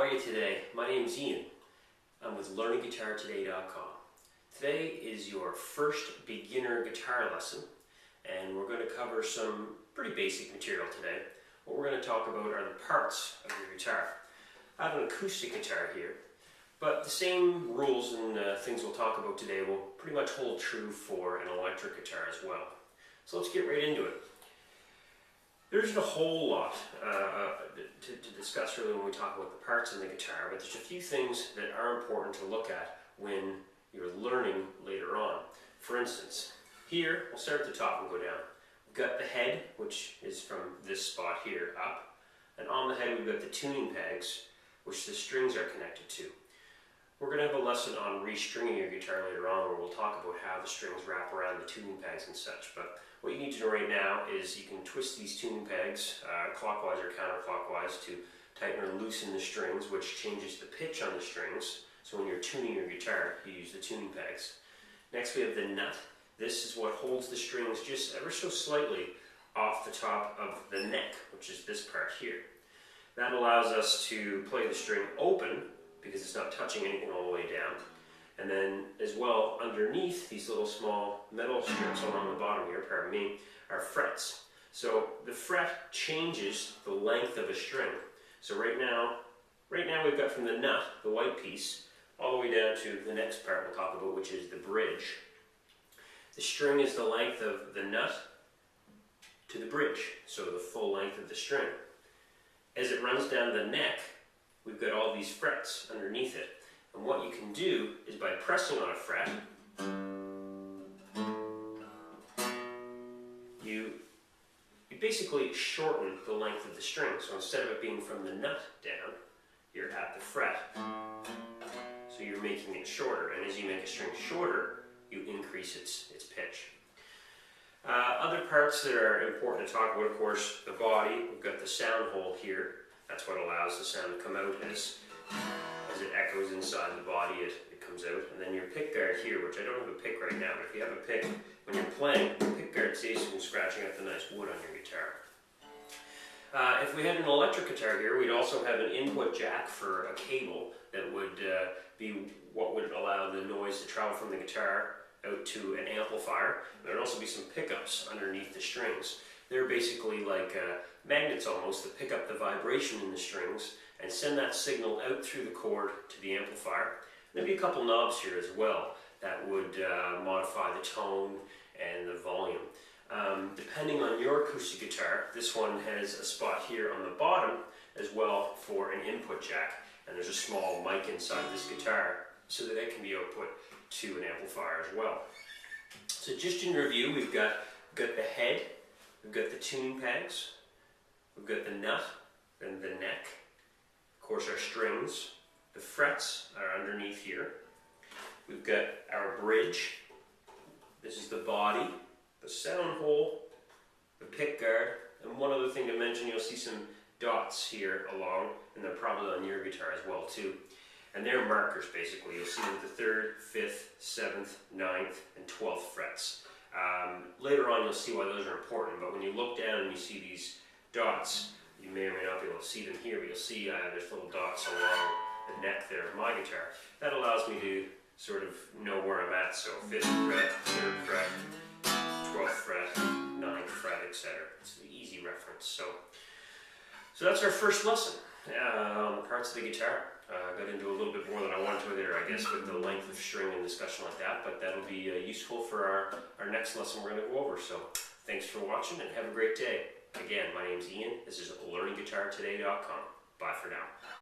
are you today? My name is Ian. I'm with LearningGuitarToday.com. Today is your first beginner guitar lesson, and we're going to cover some pretty basic material today. What we're going to talk about are the parts of your guitar. I have an acoustic guitar here, but the same rules and things we'll talk about today will pretty much hold true for an electric guitar as well. So let's get right into it. There isn't a whole lot to discuss really when we talk about the parts in the guitar, but there's a few things that are important to look at when you're learning later on. For instance, here, we'll start at the top and go down. We've got the head, which is from this spot here up, and on the head we've got the tuning pegs, which the strings are connected to. We're going to have a lesson on restringing your guitar later on where we'll talk about how the strings wrap around the tuning pegs and such. But what you need to know right now is you can twist these tuning pegs clockwise or counterclockwise to tighten or loosen the strings, which changes the pitch on the strings. So when you're tuning your guitar, you use the tuning pegs. Next we have the nut. This is what holds the strings just ever so slightly off the top of the neck, which is this part here. That allows us to play the string open because it's not touching anything all the way down. And then as well, underneath these little small metal strips along the bottom here, pardon me, are frets. So the fret changes the length of a string. So right now we've got from the nut, the white piece, all the way down to the next part we'll talk about, which is the bridge. The string is the length of the nut to the bridge, so the full length of the string. As it runs down the neck, we've got all these frets underneath it. And what you can do is by pressing on a fret, you basically shorten the length of the string. So instead of it being from the nut down, you're at the fret. So you're making it shorter. And as you make a string shorter, you increase its pitch. Other parts that are important to talk about, of course, the body. We've got the sound hole here. That's what allows the sound to come out as it echoes inside the body, it comes out. And then your pick guard here, which I don't have a pick right now, but if you have a pick, when you're playing, the pick guard saves you from scratching up the nice wood on your guitar. If we had an electric guitar here, we'd also have an input jack for a cable that would be what would allow the noise to travel from the guitar out to an amplifier. There'd also be some pickups underneath the strings. They're basically like magnets almost that pick up the vibration in the strings and send that signal out through the cord to the amplifier. There'd be a couple knobs here as well that would modify the tone and the volume. Depending on your acoustic guitar, this one has a spot here on the bottom as well for an input jack. And there's a small mic inside this guitar so that it can be output to an amplifier as well. So just in review, we've got the head, we've got the tuning pegs, we've got the nut and the neck, of course our strings, the frets are underneath here, we've got our bridge, this is the body, the sound hole, the pick guard, and one other thing to mention, you'll see some dots here along, and they're probably on your guitar as well too. And they're markers basically. You'll see them at the 3rd, 5th, 7th, 9th, and 12th frets. Later on you'll see why those are important, but when you look down and you see these dots, you may or may not be able to see them here, but you'll see there's little dots along the neck there of my guitar. That allows me to sort of know where I'm at, so 5th fret, 3rd fret, 12th fret, 9th fret, etc. It's an easy reference. So that's our first lesson on the parts of the guitar. I got into a little bit more than I wanted to there, I guess, with the length of string and discussion like that, but that'll be useful for our next lesson we're going to go over. So thanks for watching and have a great day. Again, my name's Ian. This is LearningGuitarToday.com. Bye for now.